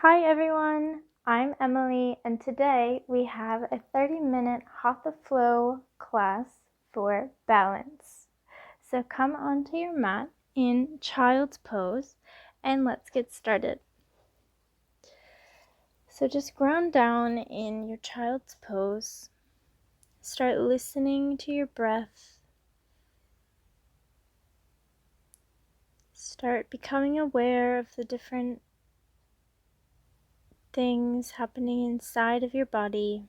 Hi everyone, I'm Emily, and today we have a 30-minute Hatha Flow class for balance. So come onto your mat in child's pose and let's get started. So just ground down in your child's pose. Start listening to your breath. Start becoming aware of the different things happening inside of your body.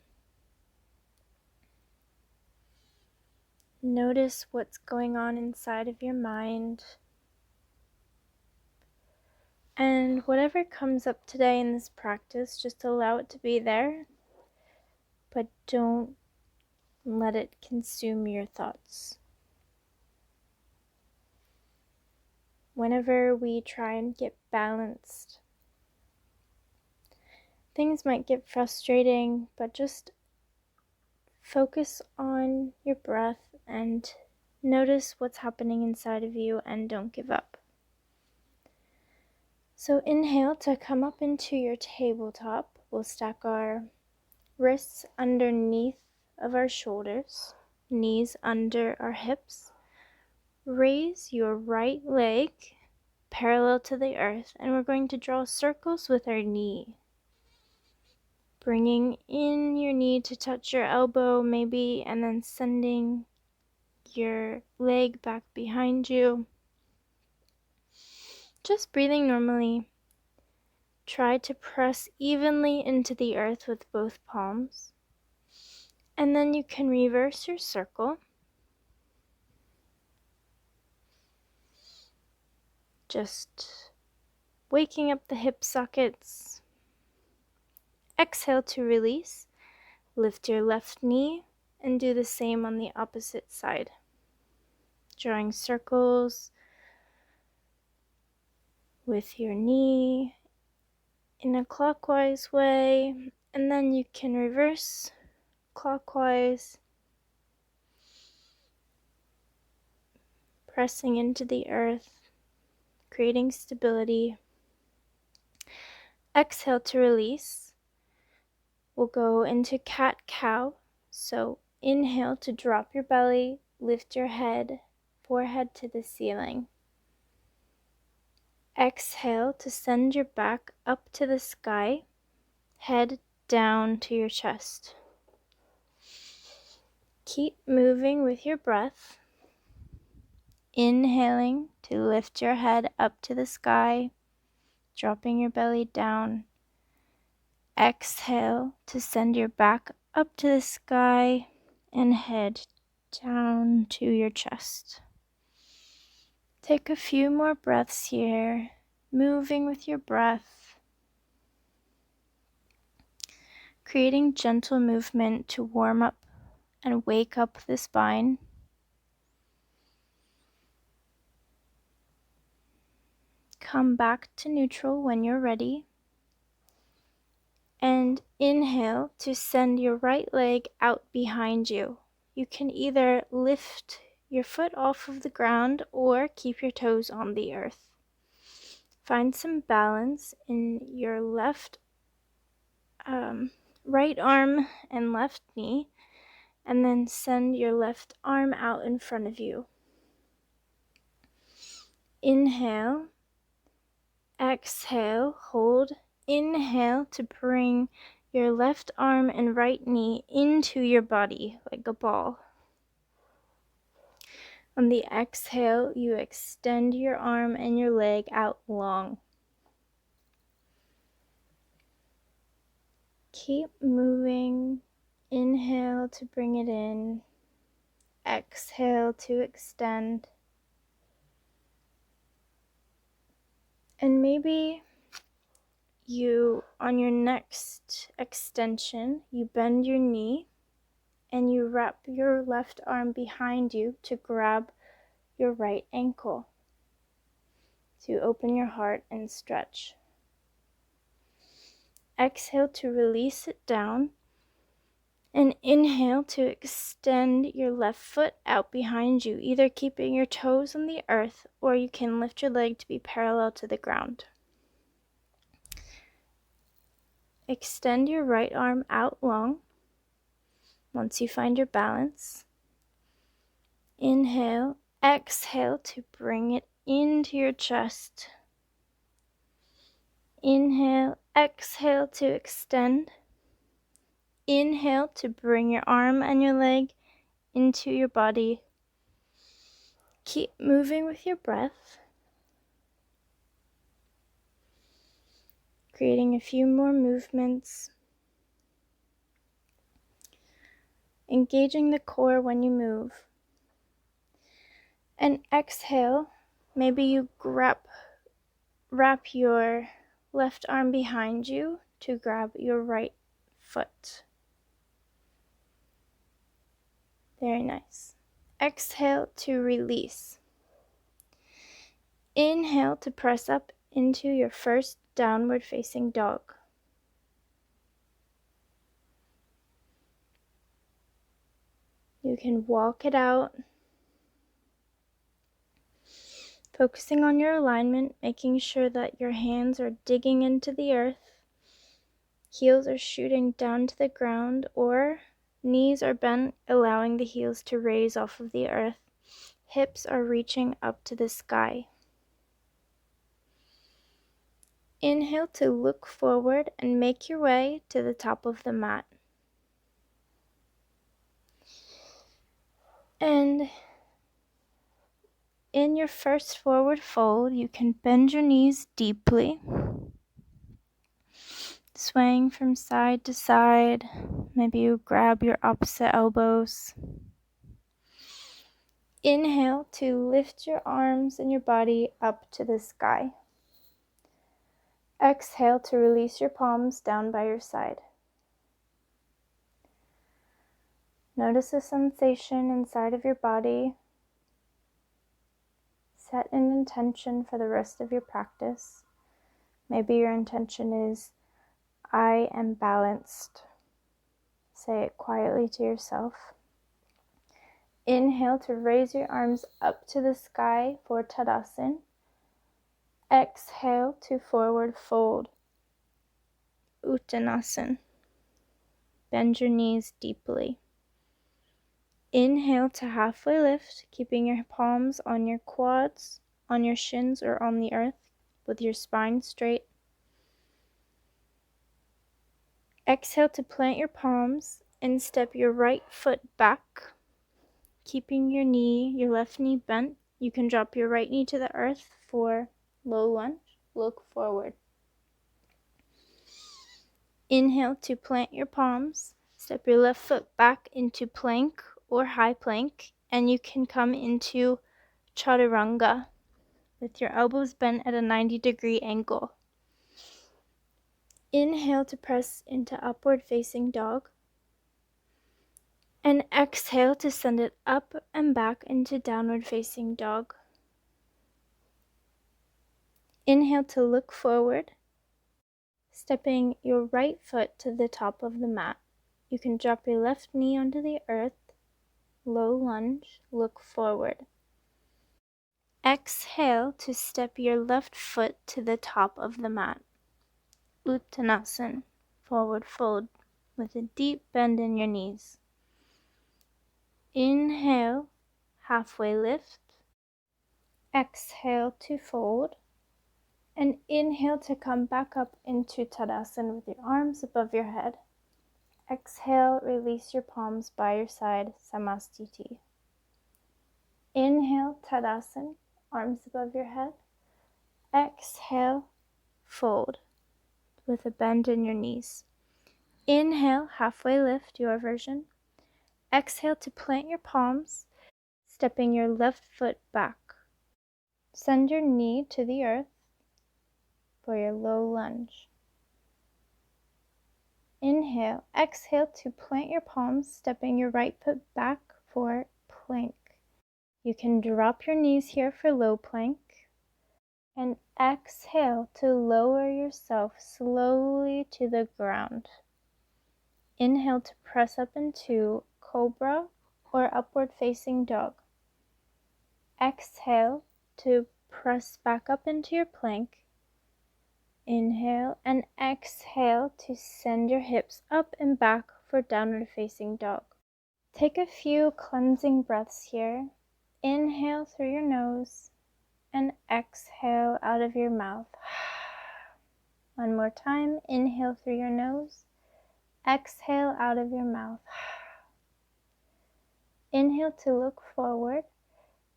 Notice what's going on inside of your mind. And whatever comes up today in this practice, just allow it to be there, but don't let it consume your thoughts. Whenever we try and get balanced, things might get frustrating, but just focus on your breath and notice what's happening inside of you and don't give up. So inhale to come up into your tabletop. We'll stack our wrists underneath of our shoulders, knees under our hips. Raise your right leg parallel to the earth, and we're going to draw circles with our knee. Bringing in your knee to touch your elbow maybe, and then sending your leg back behind you. Just breathing normally. Try to press evenly into the earth with both palms. And then you can reverse your circle. Just waking up the hip sockets. Exhale to release. Lift your left knee and do the same on the opposite side. Drawing circles with your knee in a clockwise way, and then you can reverse clockwise, pressing into the earth, creating stability. Exhale to release. We'll go into cat-cow. So inhale to drop your belly, lift your head, forehead to the ceiling. Exhale to send your back up to the sky, head down to your chest. Keep moving with your breath. Inhaling to lift your head up to the sky, dropping your belly down. Exhale to send your back up to the sky and head down to your chest. Take a few more breaths here, moving with your breath, creating gentle movement to warm up and wake up the spine. Come back to neutral when you're ready. And inhale to send your right leg out behind you. You can either lift your foot off of the ground or keep your toes on the earth. Find some balance in your right arm and left knee, and then send your left arm out in front of you. Inhale, exhale, hold. Inhale to bring your left arm and right knee into your body like a ball. On the exhale, you extend your arm and your leg out long. Keep moving. Inhale to bring it in. Exhale to extend. And maybe on your next extension, you bend your knee and you wrap your left arm behind you to grab your right ankle to open your heart and stretch. Exhale to release it down, and inhale to extend your left foot out behind you, either keeping your toes on the earth or you can lift your leg to be parallel to the ground. Extend your right arm out long. Once you find your balance, inhale, exhale to bring it into your chest. Inhale, exhale to extend. Inhale to bring your arm and your leg into your body. Keep moving with your breath, creating a few more movements, engaging the core when you move. And exhale, maybe you wrap your left arm behind you to grab your right foot. Very nice. Exhale to release. Inhale to press up into your first downward facing dog. You can walk it out, focusing on your alignment, making sure that your hands are digging into the earth, heels are shooting down to the ground, or knees are bent, allowing the heels to raise off of the earth. Hips are reaching up to the sky. Inhale to look forward and make your way to the top of the mat. And in your first forward fold, you can bend your knees deeply, swaying from side to side. Maybe you grab your opposite elbows. Inhale to lift your arms and your body up to the sky. Exhale to release your palms down by your side. Notice the sensation inside of your body. Set an intention for the rest of your practice. Maybe your intention is, I am balanced. Say it quietly to yourself. Inhale to raise your arms up to the sky for Tadasana. Exhale to forward fold, Uttanasana. Bend your knees deeply. Inhale to halfway lift, keeping your palms on your quads, on your shins, or on the earth with your spine straight. Exhale to plant your palms and step your right foot back, keeping your left knee bent. You can drop your right knee to the earth for low lunge. Look forward. Inhale to plant your palms. Step your left foot back into plank or high plank, and you can come into chaturanga with your elbows bent at a 90-degree angle. Inhale to press into upward facing dog. And exhale to send it up and back into downward facing dog. Inhale to look forward, stepping your right foot to the top of the mat. You can drop your left knee onto the earth, low lunge, look forward. Exhale to step your left foot to the top of the mat. Uttanasana, forward fold with a deep bend in your knees. Inhale, halfway lift. Exhale to fold. And inhale to come back up into Tadasana with your arms above your head. Exhale, release your palms by your side, Samastiti. Inhale, Tadasana, arms above your head. Exhale, fold with a bend in your knees. Inhale, halfway lift, your version. Exhale to plant your palms, stepping your left foot back. Send your knee to the earth for your low lunge. Inhale, exhale to plant your palms, stepping your right foot back for plank. You can drop your knees here for low plank. And exhale to lower yourself slowly to the ground. Inhale to press up into cobra or upward facing dog. Exhale to press back up into your plank. Inhale and exhale to send your hips up and back for downward facing dog. Take a few cleansing breaths here. Inhale through your nose and exhale out of your mouth. One more time. Inhale through your nose. Exhale out of your mouth. Inhale to look forward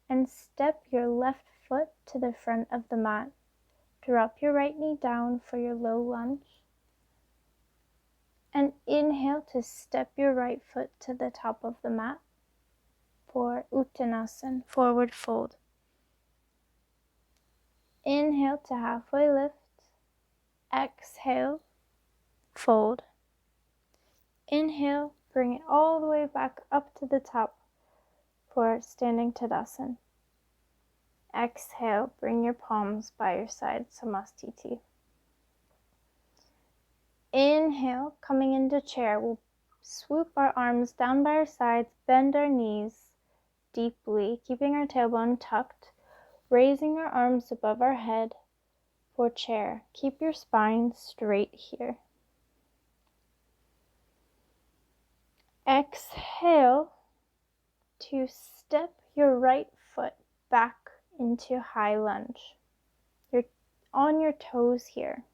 and step your left foot to the front of the mat. Drop your right knee down for your low lunge. And inhale to step your right foot to the top of the mat for Uttanasana, forward fold. Inhale to halfway lift. Exhale, fold. Inhale, bring it all the way back up to the top for standing Tadasana. Exhale, bring your palms by your side, Samastiti. Inhale, coming into chair, we'll swoop our arms down by our sides, bend our knees deeply, keeping our tailbone tucked, raising our arms above our head for chair. Keep your spine straight here. Exhale to step your right foot back into high lunge. You're on your toes here.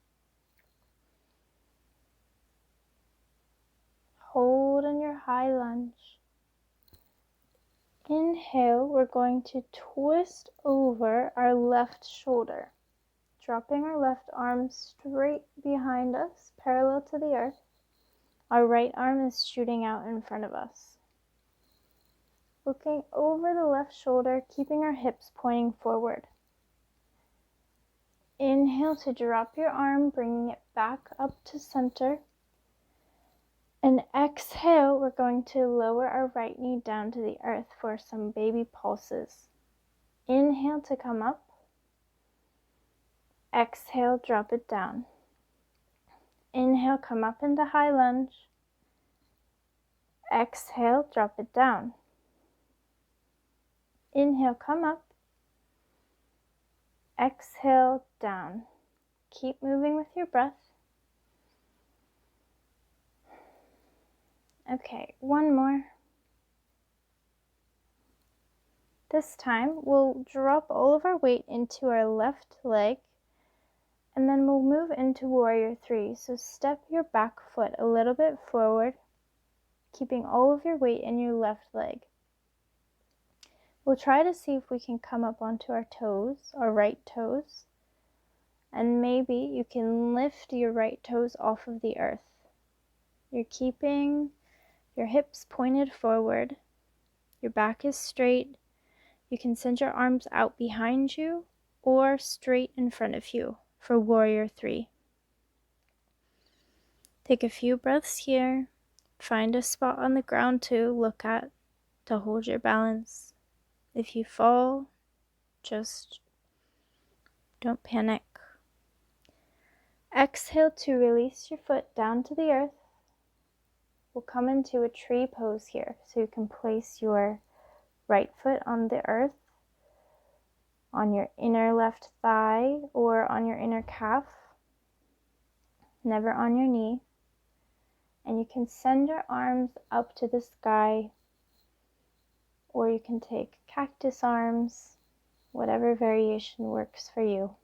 Hold in your high lunge. Inhale, we're going to twist over our left shoulder, dropping our left arm straight behind us, parallel to the earth. Our right arm is shooting out in front of us. Looking over the left shoulder, keeping our hips pointing forward. Inhale to drop your arm, bringing it back up to center. And exhale, we're going to lower our right knee down to the earth for some baby pulses. Inhale to come up. Exhale, drop it down. Inhale, come up into high lunge. Exhale, drop it down. Inhale, come up. Exhale, down. Keep moving with your breath. Okay, one more. This time, we'll drop all of our weight into our left leg, and then we'll move into Warrior 3. So step your back foot a little bit forward, keeping all of your weight in your left leg. We'll try to see if we can come up onto our toes, our right toes, and maybe you can lift your right toes off of the earth. You're keeping your hips pointed forward, your back is straight. You can send your arms out behind you or straight in front of you for Warrior 3. Take a few breaths here. Find a spot on the ground to look at to hold your balance. If you fall, just don't panic. Exhale to release your foot down to the earth. We'll come into a tree pose here. So you can place your right foot on the earth, on your inner left thigh or on your inner calf, never on your knee. And you can send your arms up to the sky, or you can take cactus arms, whatever variation works for you.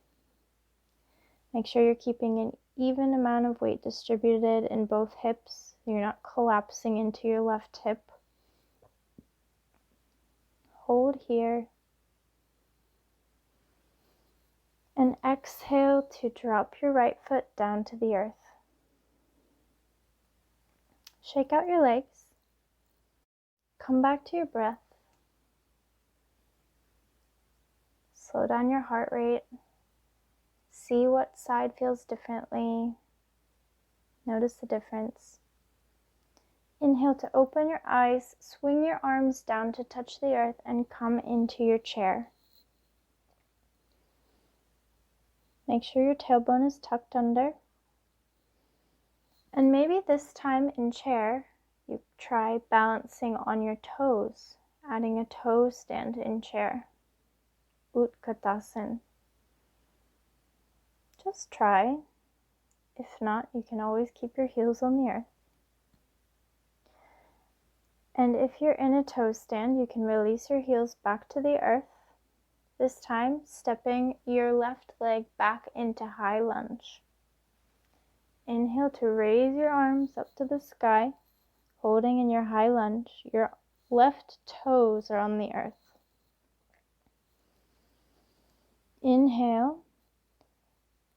Make sure you're keeping an even amount of weight distributed in both hips. You're not collapsing into your left hip. Hold here. And exhale to drop your right foot down to the earth. Shake out your legs. Come back to your breath. Slow down your heart rate. See what side feels differently. Notice the difference. Inhale to open your eyes, swing your arms down to touch the earth, and come into your chair. Make sure your tailbone is tucked under. And maybe this time in chair, you try balancing on your toes, adding a toe stand in chair. Utkatasana. Just try. If not, you can always keep your heels on the earth. And if you're in a toe stand, you can release your heels back to the earth, this time stepping your left leg back into high lunge. Inhale to raise your arms up to the sky, holding in your high lunge. Your left toes are on the earth. Inhale.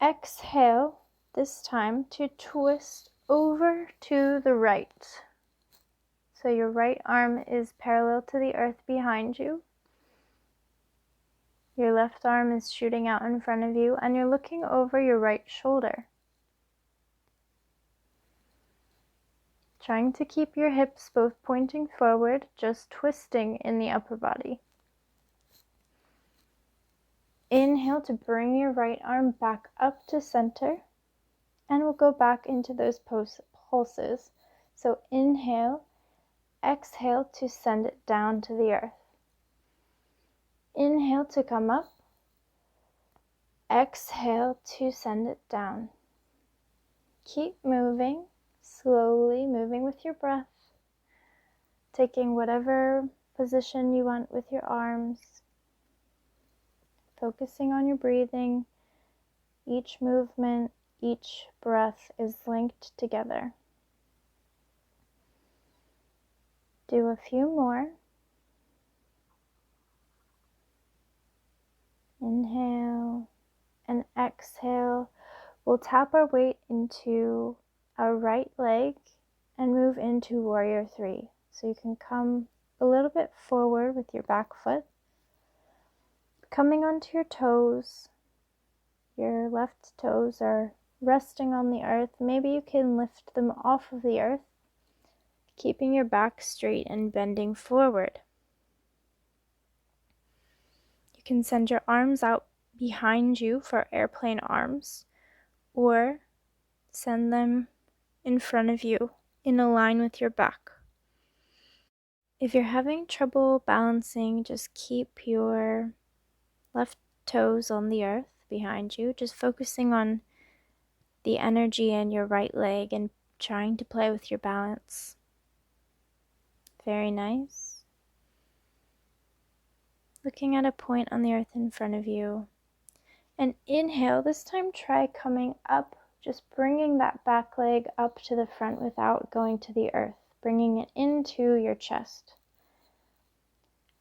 Exhale, this time to twist over to the right. So your right arm is parallel to the earth behind you. Your left arm is shooting out in front of you, and you're looking over your right shoulder. Trying to keep your hips both pointing forward, just twisting in the upper body. Inhale to bring your right arm back up to center, and we'll go back into those pulses. So inhale, exhale to send it down to the earth. Inhale to come up, exhale to send it down. Keep moving, slowly moving with your breath, taking whatever position you want with your arms, focusing on your breathing. Each movement, each breath is linked together. Do a few more. Inhale and exhale. We'll tap our weight into our right leg and move into Warrior 3. So you can come a little bit forward with your back foot, coming onto your toes. Your left toes are resting on the earth. Maybe you can lift them off of the earth, keeping your back straight and bending forward. You can send your arms out behind you for airplane arms, or send them in front of you in a line with your back. If you're having trouble balancing, just keep your left toes on the earth behind you, just focusing on the energy in your right leg and trying to play with your balance. Very nice. Looking at a point on the earth in front of you. And inhale, this time try coming up, just bringing that back leg up to the front without going to the earth, bringing it into your chest.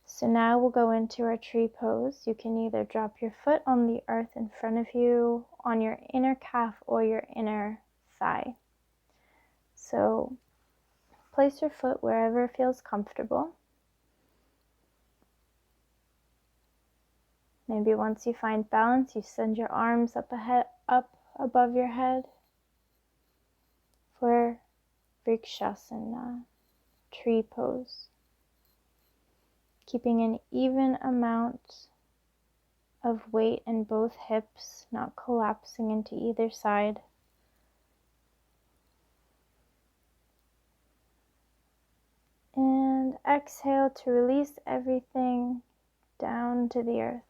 So now we'll go into our tree pose. You can either drop your foot on the earth in front of you, on your inner calf or your inner thigh. So place your foot wherever feels comfortable. Maybe once you find balance, you send your arms up above your head for Vrikshasana, tree pose. Keeping an even amount of weight in both hips, not collapsing into either side. And exhale to release everything down to the earth.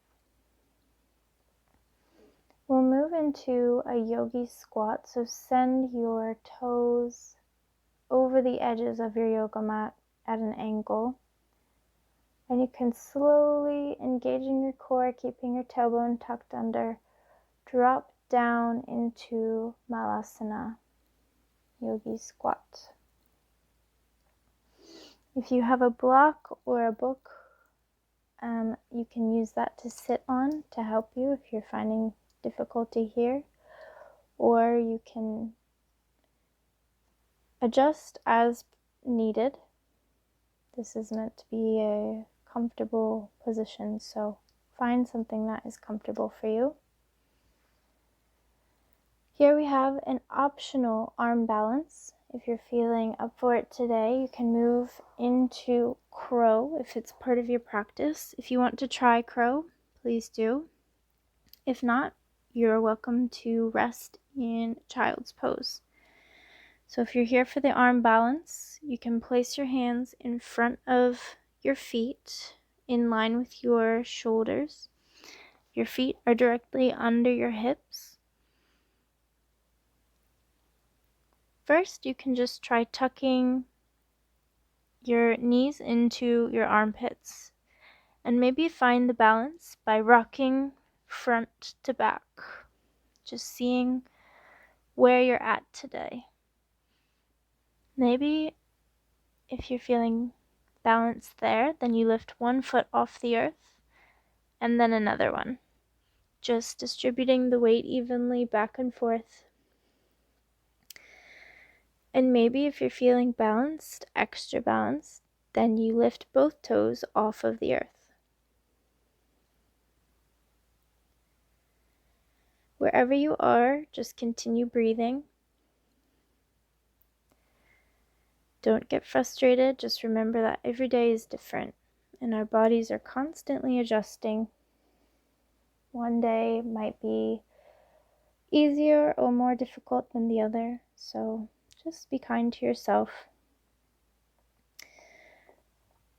We'll move into a yogi squat, so send your toes over the edges of your yoga mat at an angle. And you can slowly, engaging your core, keeping your tailbone tucked under, drop down into Malasana, yogi squat. If you have a block or a book, you can use that to sit on to help you if you're finding difficulty here, or you can adjust as needed. This is meant to be a comfortable position, so find something that is comfortable for you. Here we have an optional arm balance. If you're feeling up for it today, you can move into crow if it's part of your practice. If you want to try crow, please do. If not, you're welcome to rest in child's pose. So if you're here for the arm balance, you can place your hands in front of your feet in line with your shoulders. Your feet are directly under your hips. First, you can just try tucking your knees into your armpits and maybe find the balance by rocking front to back, just seeing where you're at today. Maybe if you're feeling balanced there, then you lift one foot off the earth and then another one, just distributing the weight evenly back and forth. And maybe if you're feeling balanced, extra balanced, then you lift both toes off of the earth. Wherever you are, just continue breathing. Don't get frustrated, just remember that every day is different and our bodies are constantly adjusting. One day might be easier or more difficult than the other, so just be kind to yourself.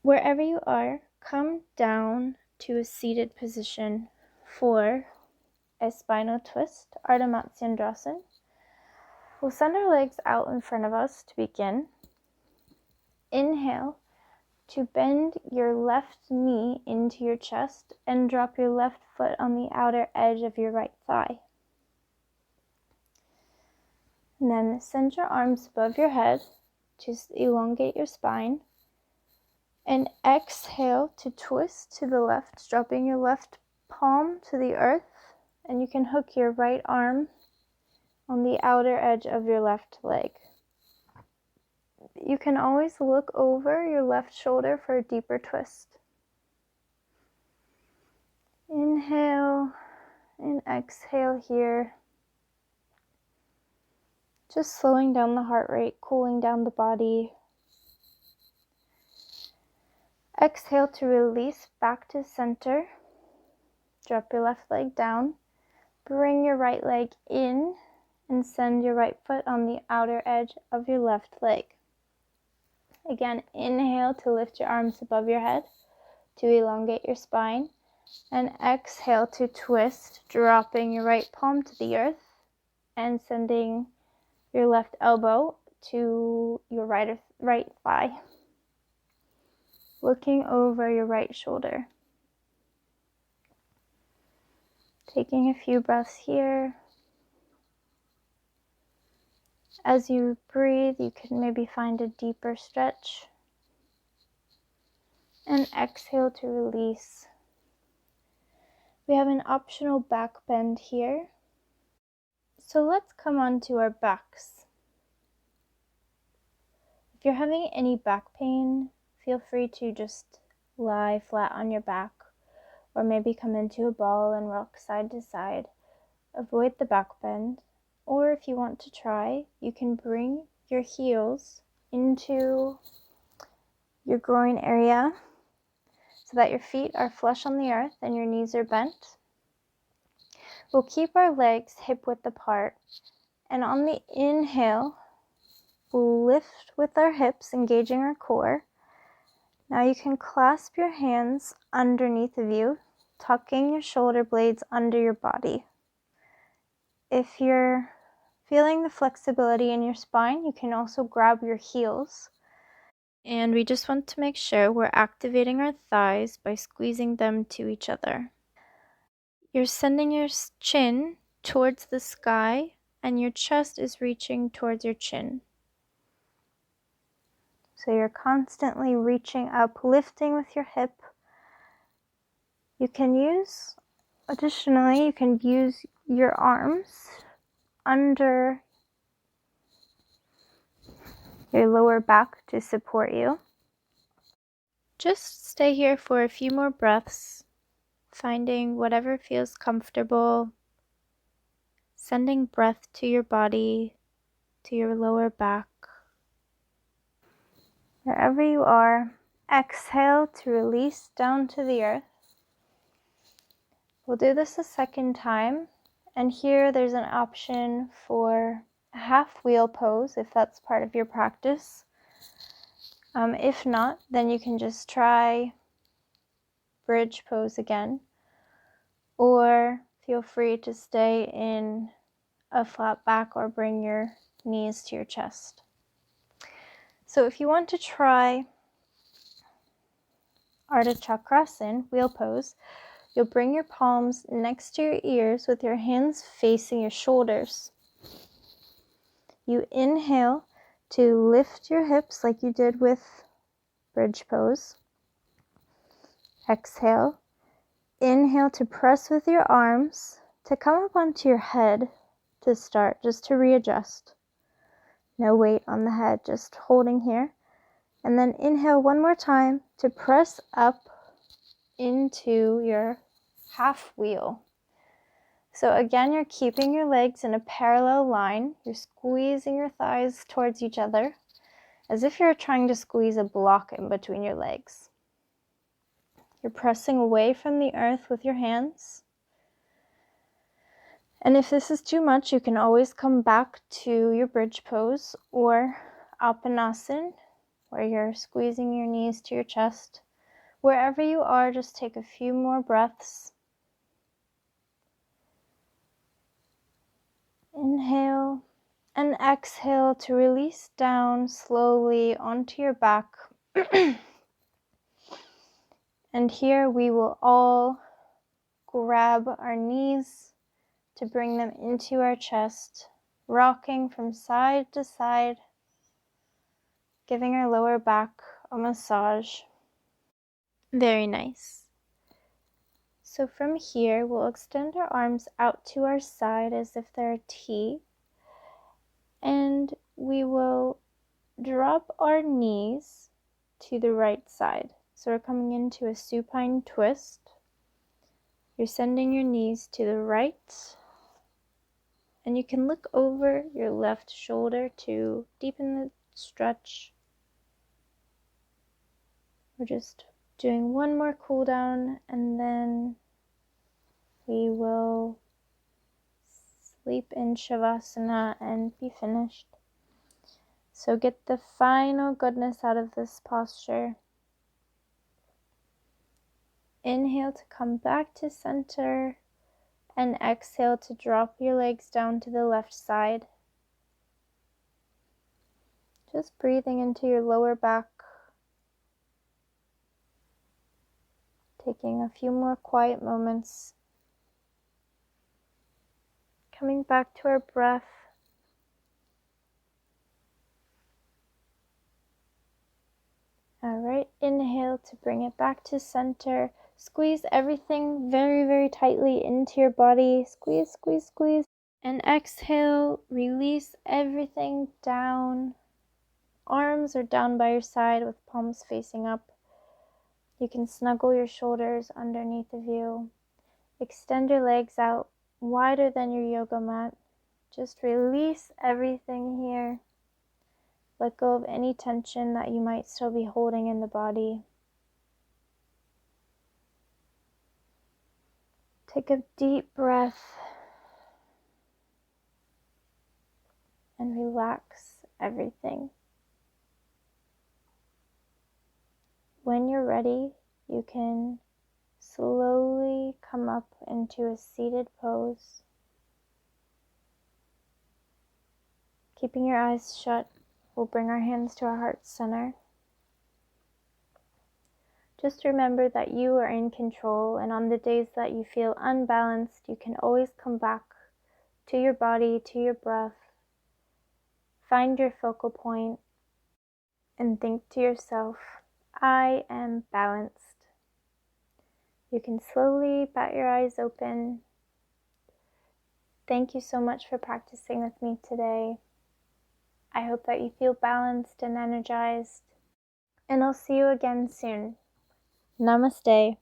Wherever you are, come down to a seated position for a spinal twist, Ardha Matsyendrasana. We'll send our legs out in front of us to begin. Inhale to bend your left knee into your chest and drop your left foot on the outer edge of your right thigh. And then send your arms above your head to elongate your spine. And exhale to twist to the left, dropping your left palm to the earth. And you can hook your right arm on the outer edge of your left leg. You can always look over your left shoulder for a deeper twist. Inhale and exhale here. Just slowing down the heart rate, cooling down the body. Exhale to release back to center. Drop your left leg down. Bring your right leg in and send your right foot on the outer edge of your left leg. Again, inhale to lift your arms above your head to elongate your spine. And exhale to twist, dropping your right palm to the earth and sending your left elbow to your right thigh. Looking over your right shoulder. Taking a few breaths here. As you breathe, you can maybe find a deeper stretch. And exhale to release. We have an optional back bend here. So let's come on to our backs. If you're having any back pain, feel free to just lie flat on your back or maybe come into a ball and rock side to side. Avoid the back bend. Or if you want to try, you can bring your heels into your groin area so that your feet are flush on the earth and your knees are bent. We'll keep our legs hip width apart, and on the inhale, we'll lift with our hips, engaging our core. Now you can clasp your hands underneath of you, tucking your shoulder blades under your body. If you're feeling the flexibility in your spine, you can also grab your heels. And we just want to make sure we're activating our thighs by squeezing them to each other. You're sending your chin towards the sky and your chest is reaching towards your chin. So you're constantly reaching up, lifting with your hip. Additionally, you can use your arms under your lower back to support you. Just stay here for a few more breaths, finding whatever feels comfortable, sending breath to your body, to your lower back. Wherever you are, exhale to release down to the earth. We'll do this a second time, and here there's an option for a half wheel pose if that's part of your practice. If not, then you can just try bridge pose again, or feel free to stay in a flat back or bring your knees to your chest. So if you want to try Ardha Chakrasana, wheel pose, you'll bring your palms next to your ears with your hands facing your shoulders. You inhale to lift your hips like you did with bridge pose. Exhale. Inhale to press with your arms to come up onto your head to start, just to readjust. No weight on the head, just holding here. And then inhale one more time to press up into your half wheel. So again, you're keeping your legs in a parallel line. You're squeezing your thighs towards each other as if you're trying to squeeze a block in between your legs. You're pressing away from the earth with your hands. And if this is too much, you can always come back to your bridge pose or Alpanasana, where you're squeezing your knees to your chest. Wherever you are, just take a few more breaths. Inhale and exhale to release down slowly onto your back. And here we will all grab our knees to bring them into our chest, rocking from side to side, giving our lower back a massage. Very nice. So from here, we'll extend our arms out to our side as if they're a T, and we will drop our knees to the right side. So we're coming into a supine twist. You're sending your knees to the right, and you can look over your left shoulder to deepen the stretch. We're just doing one more cool down, and then we will sleep in Shavasana and be finished. So get the final goodness out of this posture. Inhale to come back to center, and exhale to drop your legs down to the left side. Just breathing into your lower back. Taking a few more quiet moments. Coming back to our breath. Alright, inhale to bring it back to center. Squeeze everything very, very tightly into your body. Squeeze, squeeze, squeeze. And exhale, release everything down. Arms are down by your side with palms facing up. You can snuggle your shoulders underneath of you. Extend your legs out wider than your yoga mat. Just release everything here. Let go of any tension that you might still be holding in the body. Take a deep breath and relax everything. When you're ready, you can slowly come up into a seated pose. Keeping your eyes shut, we'll bring our hands to our heart center. Just remember that you are in control, and on the days that you feel unbalanced, you can always come back to your body, to your breath. Find your focal point and think to yourself, I am balanced. You can slowly bat your eyes open. Thank you so much for practicing with me today. I hope that you feel balanced and energized, and I'll see you again soon. Namaste.